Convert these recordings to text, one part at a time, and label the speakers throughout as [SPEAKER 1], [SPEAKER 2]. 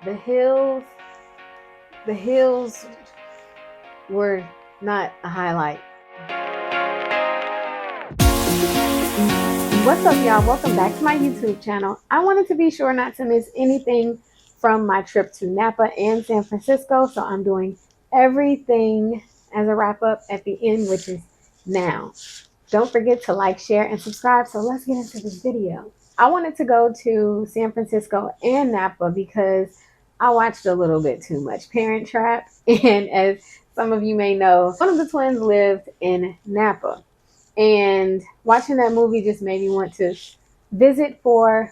[SPEAKER 1] The hills, the hills were not a highlight. What's up, y'all? Welcome back to my YouTube channel. I wanted to be sure not to miss anything from my trip to Napa and San Francisco, so I'm doing everything as a wrap up at the end, which is now. Don't forget to like, share, and subscribe. So let's get into this video. I wanted to go to San Francisco and Napa because I watched a little bit too much Parent Trap. And as some of you may know, one of the twins lived in Napa. And watching that movie just made me want to visit for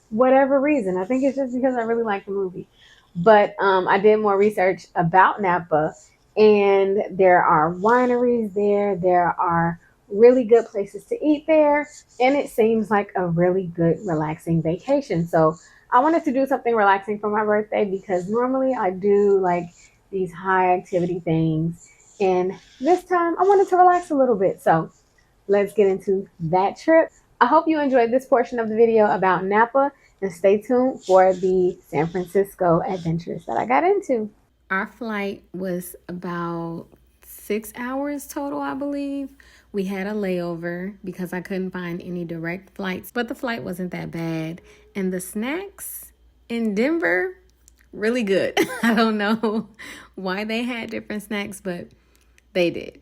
[SPEAKER 1] whatever reason. I think it's just because I really like the movie. But I did more research about Napa, and there are wineries there. There are really good places to eat there, and it seems like a really good, relaxing vacation. So I wanted to do something relaxing for my birthday because normally I do like these high activity things, and this time I wanted to relax a little bit. So let's get into that trip. I hope you enjoyed this portion of the video about Napa, and stay tuned for the San Francisco adventures that I got into. Our flight was about 6 hours total, I believe. We had a layover because I couldn't find any direct flights, but the flight wasn't that bad. And the snacks in Denver, really good. I don't know why they had different snacks, but they did.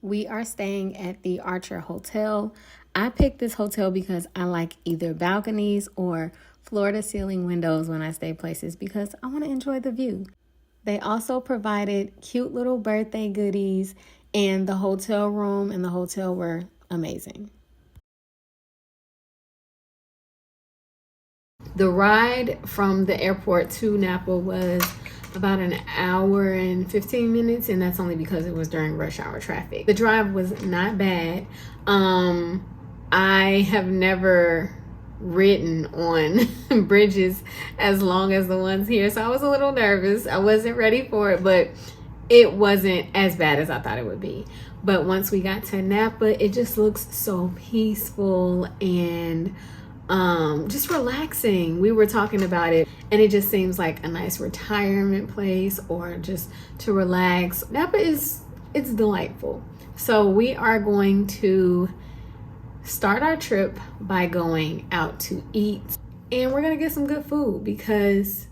[SPEAKER 1] We are staying at the Archer Hotel. I picked this hotel because I like either balconies or floor to ceiling windows when I stay places because I want to enjoy the view. They also provided cute little birthday goodies, and the hotel room and the hotel were amazing. The ride from the airport to Napa was about an hour and 15 minutes, and that's only because it was during rush hour traffic. The drive was not bad. I have never ridden on bridges as long as the ones here, so I was a little nervous. I wasn't ready for it, but it wasn't as bad as I thought it would be. But once we got to Napa, it just looks so peaceful and just relaxing. We were talking about it, and it just seems like a nice retirement place or just to relax. Napa it's delightful. So we are going to start our trip by going out to eat, and we're gonna get some good food because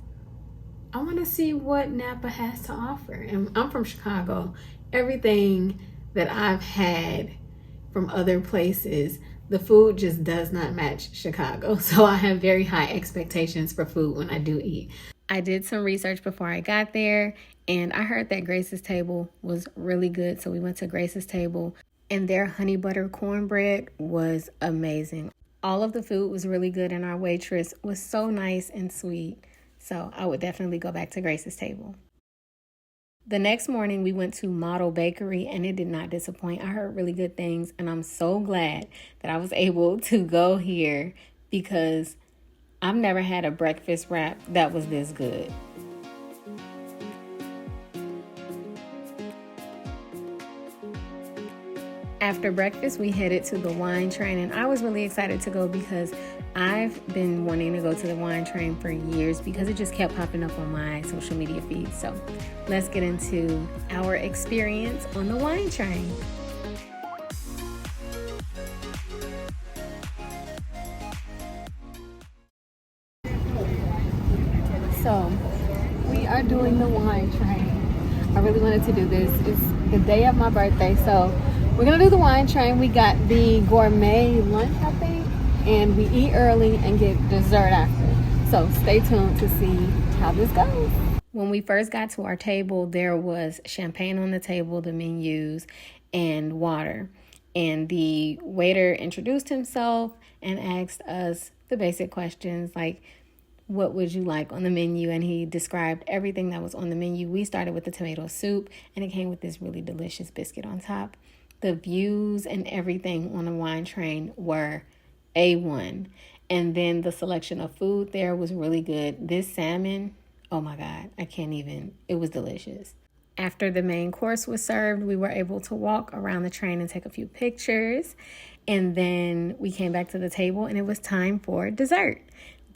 [SPEAKER 1] I want to see what Napa has to offer. And I'm from Chicago. Everything that I've had from other places, the food just does not match Chicago. So I have very high expectations for food when I do eat. I did some research before I got there, and I heard that Grace's Table was really good. So we went to Grace's Table, and their honey butter cornbread was amazing. All of the food was really good, and our waitress was so nice and sweet. So I would definitely go back to Grace's Table. The next morning, we went to Model Bakery, and it did not disappoint. I heard really good things, and I'm so glad that I was able to go here because I've never had a breakfast wrap that was this good. After breakfast, we headed to the wine train, and I was really excited to go because I've been wanting to go to the wine train for years because it just kept popping up on my social media feed. So let's get into our experience on the wine train. So we are doing the wine train. I really wanted to do this. It's the day of my birthday, so we're gonna do the wine train. We got the gourmet lunch, I think, and we eat early and get dessert after. So stay tuned to see how this goes. When we first got to our table, there was champagne on the table, the menus, and water. And the waiter introduced himself and asked us the basic questions like, what would you like on the menu? And he described everything that was on the menu. We started with the tomato soup, and it came with this really delicious biscuit on top. The views and everything on the wine train were A1. And then the selection of food there was really good. This salmon, oh my God, I can't even, it was delicious. After the main course was served, we were able to walk around the train and take a few pictures. And then we came back to the table and it was time for dessert.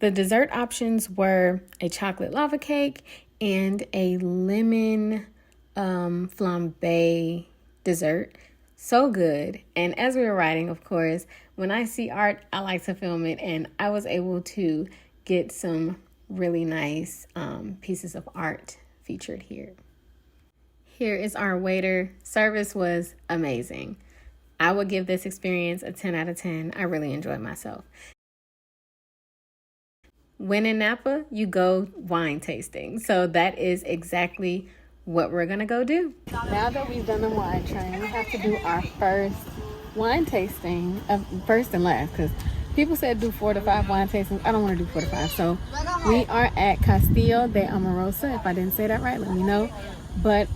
[SPEAKER 1] The dessert options were a chocolate lava cake and a lemon flambe dessert. So good. And as we were writing, of course, when I see art, I like to film it. And I was able to get some really nice pieces of art featured here. Here is our waiter. Service was amazing. I would give this experience a 10 out of 10. I really enjoyed myself. When in Napa, you go wine tasting. So that is exactly what we're going to go do. Now that we've done the wine train, we have to do our first wine tasting, first and last, because people said do 4 to 5 wine tastings. I don't want to do 4 to 5. So we are at Castillo de Amorosa. If I didn't say that right, let me know. But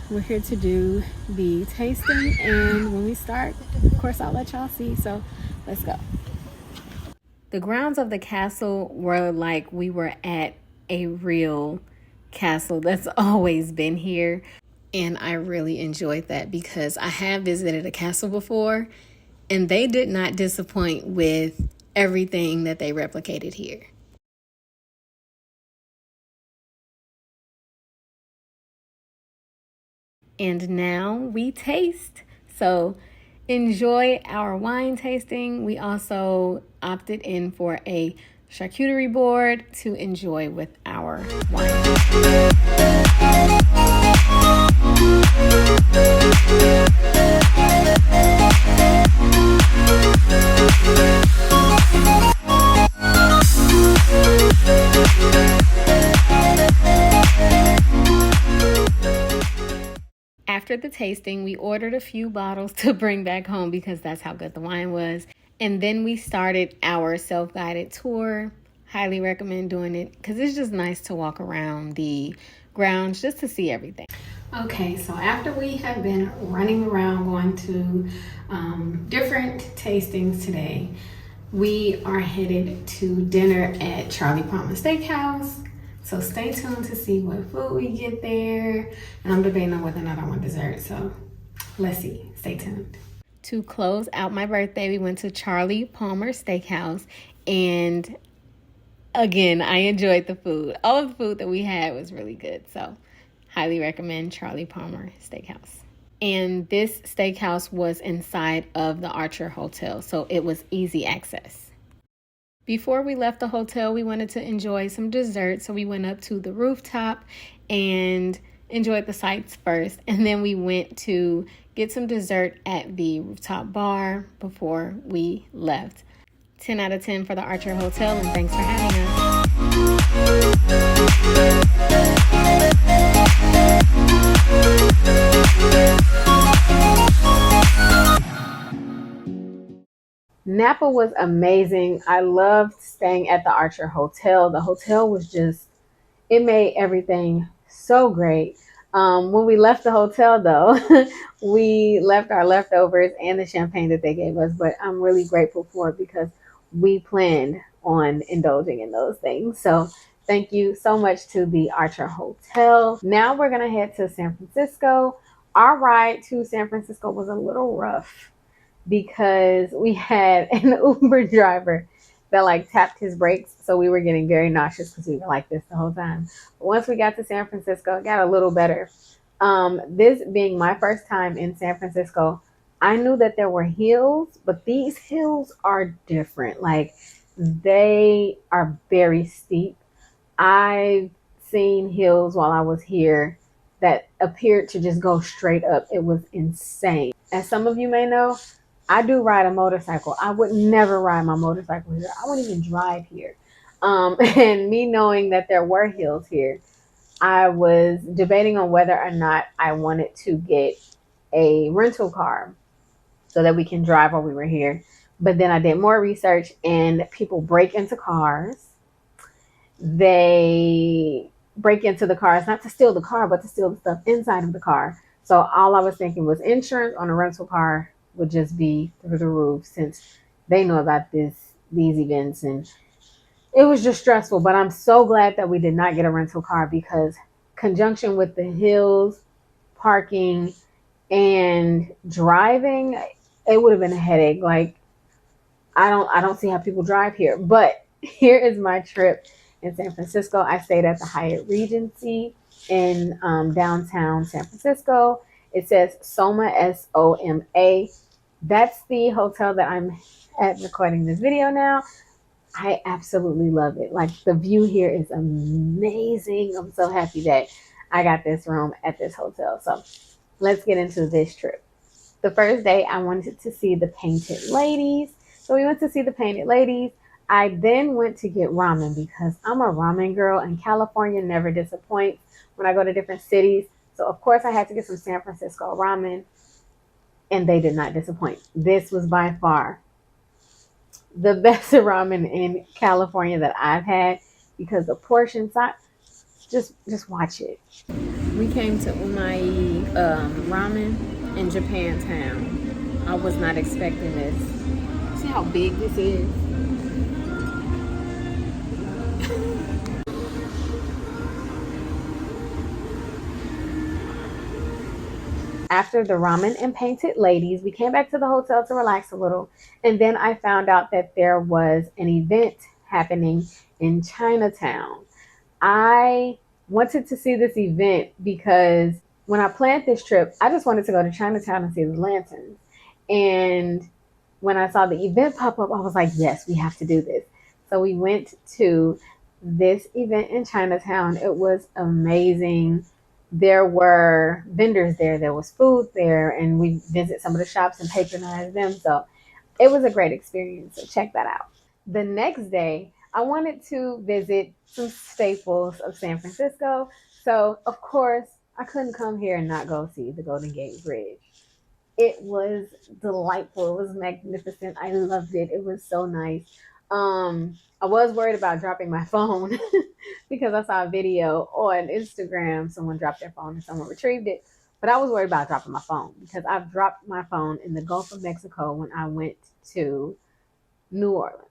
[SPEAKER 1] we're here to do the tasting, and when we start, of course, I'll let y'all see. So let's go. The grounds of the castle were like we were at a real castle that's always been here. And I really enjoyed that because I have visited a castle before and they did not disappoint with everything that they replicated here. And now we taste. So enjoy our wine tasting. We also opted in for a charcuterie board to enjoy with our wine. After the tasting, we ordered a few bottles to bring back home because that's how good the wine was. And then we started our self-guided tour. Highly recommend doing it because it's just nice to walk around the grounds just to see everything. Okay, so after we have been running around going to different tastings today, we are headed to dinner at Charlie Palmer Steakhouse. So stay tuned to see what food we get there. And I'm debating on whether or not I want dessert. So let's see. Stay tuned. To close out my birthday, we went to Charlie Palmer Steakhouse. And again, I enjoyed the food. All of the food that we had was really good. So highly recommend Charlie Palmer Steakhouse. And this steakhouse was inside of the Archer Hotel. So it was easy access. Before we left the hotel, we wanted to enjoy some dessert. So we went up to the rooftop and enjoyed the sights first. And then we went to get some dessert at the rooftop bar before we left. 10 out of 10 for the Archer Hotel, and thanks for having Napa was amazing. I loved staying at the Archer Hotel. The hotel was just, it made everything so great. When we left the hotel, though, we left our leftovers and the champagne that they gave us. But I'm really grateful for it because we planned on indulging in those things. So thank you so much to the Archer Hotel. Now we're going to head to San Francisco. Our ride to San Francisco was a little rough because we had an Uber driver that like tapped his brakes. So we were getting very nauseous because we were like this the whole time. But once we got to San Francisco, it got a little better. This being my first time in San Francisco, I knew that there were hills, but these hills are different. Like they are very steep. I've seen hills while I was here that appeared to just go straight up. It was insane. As some of you may know, I do ride a motorcycle. I would never ride my motorcycle here. I wouldn't even drive here. And me knowing that there were hills here, I was debating on whether or not I wanted to get a rental car so that we can drive while we were here. But then I did more research and people break into cars. They break into the cars, not to steal the car, but to steal the stuff inside of the car. So all I was thinking was insurance on a rental car would just be through the roof since they know about these events, and it was just stressful. But I'm so glad that we did not get a rental car because conjunction with the hills, parking, and driving, it would have been a headache. Like I don't see how people drive here. But here is my trip in San Francisco. I stayed at the Hyatt Regency in downtown San Francisco. It says Soma, Soma. That's the hotel that I'm at recording this video now. I absolutely love it. Like the view here is amazing. I'm so happy that I got this room at this hotel. So let's get into this trip. The first day I wanted to see the Painted Ladies. So we went to see the Painted Ladies. I then went to get ramen because I'm a ramen girl and California never disappoints when I go to different cities. So of course I had to get some San Francisco ramen and they did not disappoint. This was by far the best ramen in California that I've had because the portion size, just watch it. We came to Umai Ramen in Japantown. I was not expecting this. See how big this is? After the ramen and Painted Ladies, we came back to the hotel to relax a little. And then I found out that there was an event happening in Chinatown. I wanted to see this event because when I planned this trip, I just wanted to go to Chinatown and see the lanterns. And when I saw the event pop up, I was like, yes, we have to do this. So we went to this event in Chinatown. It was amazing. There were vendors there, there was food there, and we visit some of the shops and patronize them. So it was a great experience. So check that out. The next day, I wanted to visit some staples of San Francisco. So, of course, I couldn't come here and not go see the Golden Gate Bridge. It was delightful. It was magnificent. I loved it. It was so nice. I was worried about dropping my phone because I saw a video on Instagram. Someone dropped their phone and someone retrieved it. But I was worried about dropping my phone because I've dropped my phone in the Gulf of Mexico when I went to New Orleans.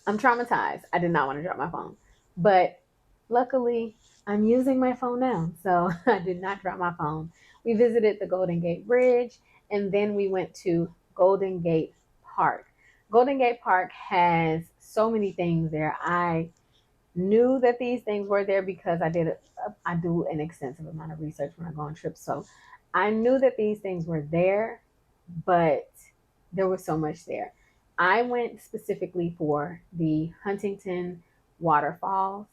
[SPEAKER 1] I'm traumatized. I did not want to drop my phone. But luckily, I'm using my phone now. So I did not drop my phone. We visited the Golden Gate Bridge and then we went to Golden Gate Park. Golden Gate Park has so many things there. I knew that these things were there because I do an extensive amount of research when I go on trips. So I knew that these things were there, but there was so much there. I went specifically for the Huntington waterfalls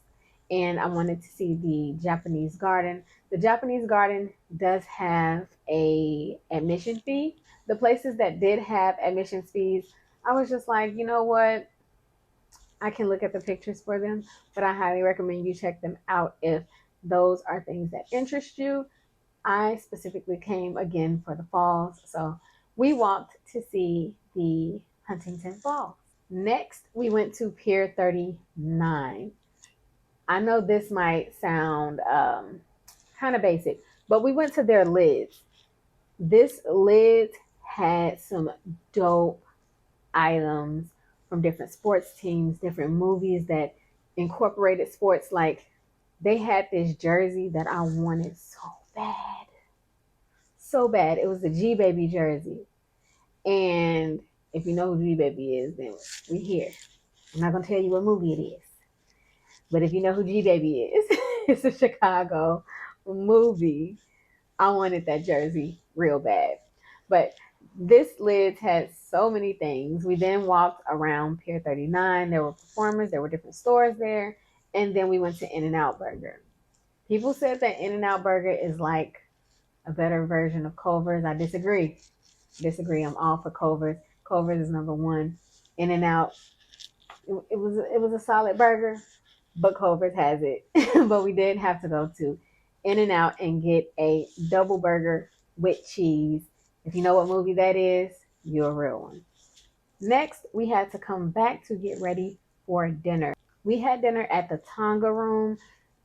[SPEAKER 1] and I wanted to see the Japanese garden. The Japanese garden does have a admission fee. The places that did have admission fees, I was just like, you know what? I can look at the pictures for them, but I highly recommend you check them out if those are things that interest you. I specifically came again for the falls, so we walked to see the Huntington Falls. Next, we went to Pier 39. I know this might sound kind of basic, but we went to their lids. This lid had some dope items from different sports teams, different movies that incorporated sports. Like they had this jersey that I wanted so bad. So bad. It was the G Baby jersey. And if you know who G Baby is, then we here. I'm not gonna tell you what movie it is. But if you know who G Baby is, it's a Chicago movie. I wanted that jersey real bad. But this lid had so many things. We then walked around Pier 39. There were performers, there were different stores there. And then we went to In-N-Out Burger. People said that In-N-Out Burger is like a better version of Culver's. I disagree. I'm all for Culver's. Culver's is number one. In-N-Out, it was a solid burger, but Culver's has it. But we did have to go to In-N-Out and get a double burger with cheese. If you know what movie that is, you're a real one. Next, we had to come back to get ready for dinner. We had dinner at the Tonga Room.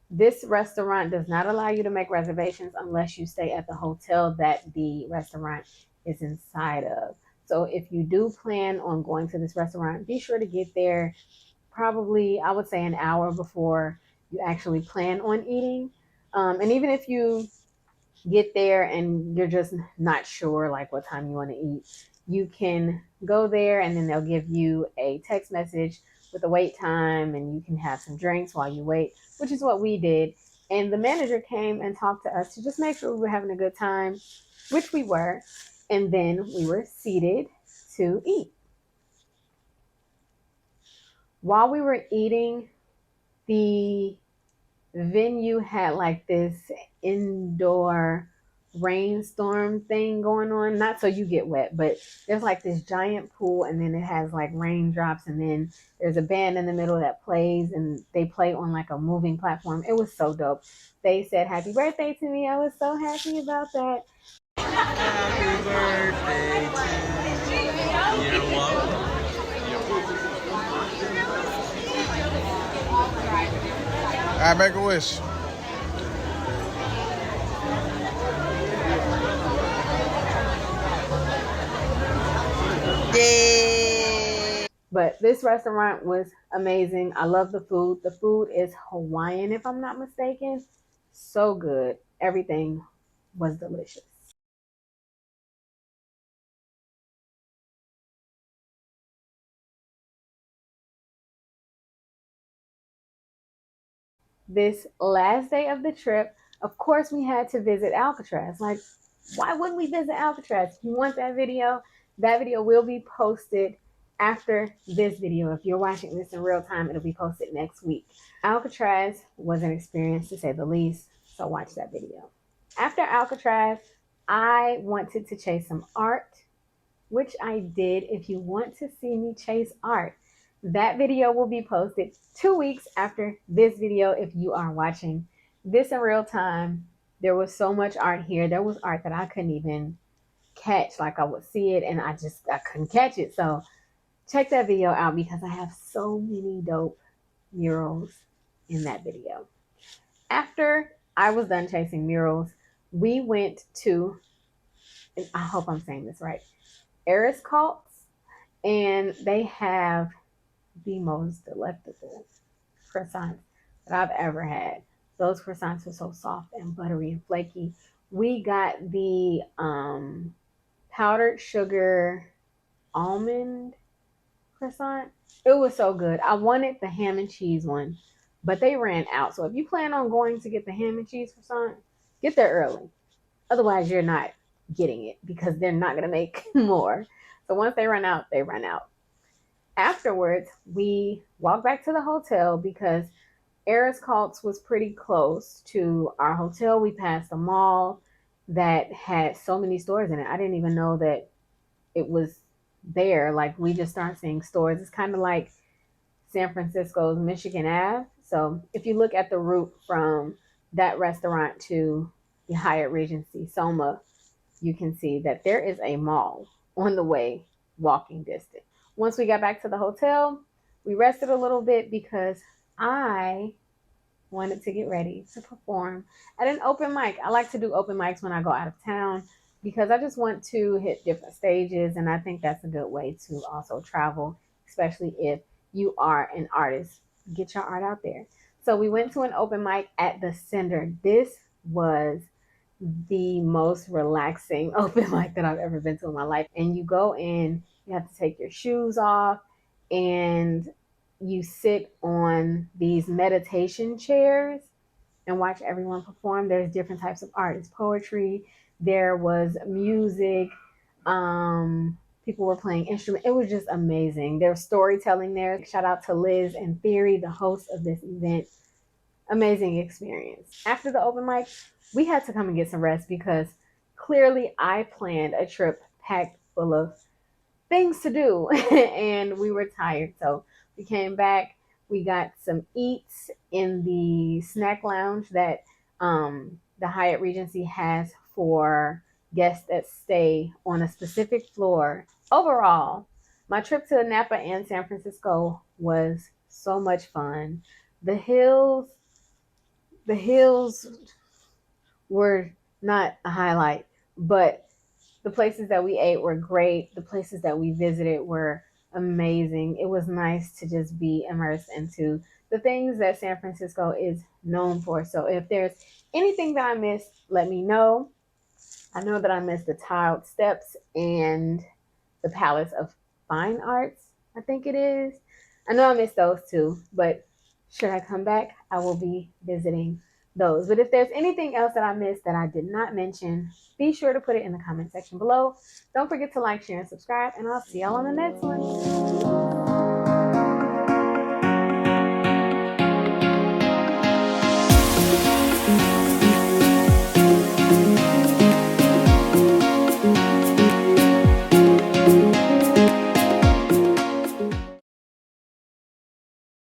[SPEAKER 1] This restaurant does not allow you to make reservations unless you stay at the hotel that the restaurant is inside of. So if you do plan on going to this restaurant, be sure to get there probably, I would say, an hour before you actually plan on eating. And even if you get there and you're just not sure like what time you want to eat, you can go there and then they'll give you a text message with a wait time and you can have some drinks while you wait, which is what we did. And the manager came and talked to us to just make sure we were having a good time, which we were. And then we were seated to eat. While we were eating, the venue had like this indoor rainstorm thing going on. Not so you get wet, but there's like this giant pool and then it has like raindrops and then there's a band in the middle that plays and they play on like a moving platform. It was so dope. They said happy birthday to me. I was so happy about that.
[SPEAKER 2] Happy birthday to you. You're welcome. I make a wish. Yay!
[SPEAKER 1] But this restaurant was amazing. I love the food. The food is Hawaiian, if I'm not mistaken. So good. Everything was delicious. This last day of the trip, of course, we had to visit Alcatraz. Like, why wouldn't we visit Alcatraz? If you want that video will be posted after this video. If you're watching this in real time, it'll be posted next week. Alcatraz was an experience to say the least, so watch that video. After Alcatraz, I wanted to chase some art, which I did. If you want to see me chase art, that video will be posted 2 weeks after this video. If you are watching this in real time, there was so much art here. There was art that I couldn't even catch. Like I would see it and I couldn't catch it. So check that video out because I have so many dope murals in that video. After I was done chasing murals, we went to, and I hope I'm saying this right, Eris Cults, and they have the most delectable croissants that I've ever had. Those croissants were so soft and buttery and flaky. We got the powdered sugar almond croissant. It was so good. I wanted the ham and cheese one, but they ran out. So if you plan on going to get the ham and cheese croissant, get there early. Otherwise, you're not getting it because they're not going to make more. So once they run out, they run out. Afterwards, we walked back to the hotel because Eris Cults was pretty close to our hotel. We passed a mall that had so many stores in it. I didn't even know that it was there. Like we just started seeing stores. It's kind of like San Francisco's Michigan Ave. So if you look at the route from that restaurant to the Hyatt Regency Soma, you can see that there is a mall on the way, walking distance. Once we got back to the hotel, we rested a little bit because I wanted to get ready to perform at an open mic. I like to do open mics when I go out of town because I just want to hit different stages, and I think that's a good way to also travel, especially if you are an artist. Get your art out there. So we went to an open mic at the Center. This was the most relaxing open mic that I've ever been to in my life. And you go in, you have to take your shoes off, and you sit on these meditation chairs and watch everyone perform. There's different types of art. It's poetry. There was music. People were playing instruments. It was just amazing. There was storytelling there. Shout out to Liz and Theory, the host of this event. Amazing experience. After the open mic, we had to come and get some rest because clearly I planned a trip packed full of things to do and we were tired. So we came back, we got some eats in the snack lounge that the Hyatt Regency has for guests that stay on a specific floor. Overall, my trip to Napa and San Francisco was so much fun. The hills, the hills were not a highlight, but the places that we ate were great. The places that we visited were amazing. It was nice to just be immersed into the things that San Francisco is known for. So if there's anything that I missed, let me know. I know that I missed the tiled steps and the Palace of Fine Arts, I think it is. I know I missed those two, but should I come back, I will be visiting those. But if there's anything else that I missed that I did not mention, be sure to put it in the comment section below. Don't forget to like, share, and subscribe, and I'll see y'all on the next one.